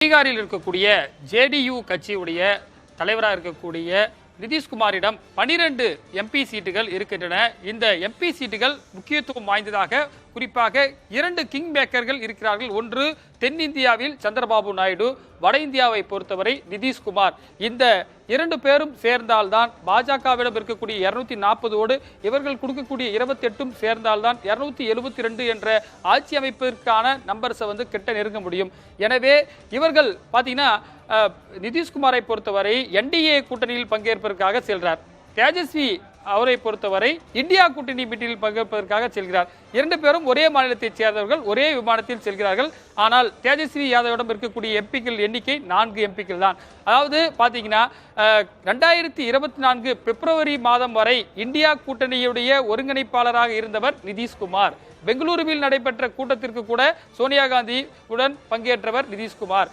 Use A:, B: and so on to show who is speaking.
A: பீகாரில் இருக்கக்கூடிய ஜேடியு கட்சியுடைய தலைவராக இருக்கக்கூடிய நிதிஷ்குமாரிடம் 12 எம்பி சீட்டுகள் இருக்கின்றன. இந்த எம்பி சீட்டுகள் முக்கியத்துவம் வாய்ந்ததாக குறிப்பாக 2 கிங் மேக்கர்கள் இருக்கிறார்கள். ஒன்று தென்னிந்தியாவில் சந்திரபாபு நாயுடு, வட இந்தியாவை பொறுத்தவரை நிதிஷ்குமார். இந்த 2 பேரும் சேர்ந்தால்தான் பாஜகவிடம் இருக்கக்கூடிய 240ஓடு இவர்கள் கொடுக்கக்கூடிய 28 சேர்ந்தால்தான் 272 என்ற ஆட்சி அமைப்பிற்கான நம்பர்ஸை கிட்ட நெருங்க முடியும். எனவே இவர்கள் பார்த்தீங்கன்னா நிதிஷ்குமாரை பொறுத்தவரை என்டிஏ கூட்டணியில் பங்கேற்பதற்காக செல்கிறார். தேஜஸ்வி அவரை பொறுத்தவரை இந்தியா கூட்டணி மீட்டில் பங்கேற்பதற்காக செல்கிறார். 2 பேரும் ஒரே மாநிலத்தைச் சேர்ந்தவர்கள், ஒரே விமானத்தில் செல்கிறார்கள். ஆனால் தேஜஸ்வி யாதவிடம் இருக்கக்கூடிய எம்பிக்கள் எண்ணிக்கை 4 எம்பிக்கள் தான். அதாவது பாத்தீங்கன்னா 2024 பிப்ரவரி மாதம் வரை இந்தியா கூட்டணியுடைய ஒருங்கிணைப்பாளராக இருந்தவர் நிதிஷ்குமார். பெங்களூருவில் நடைபெற்ற கூட்டத்திற்கு கூட சோனியா காந்தி உடன் பங்கேற்றவர் நிதிஷ்குமார்.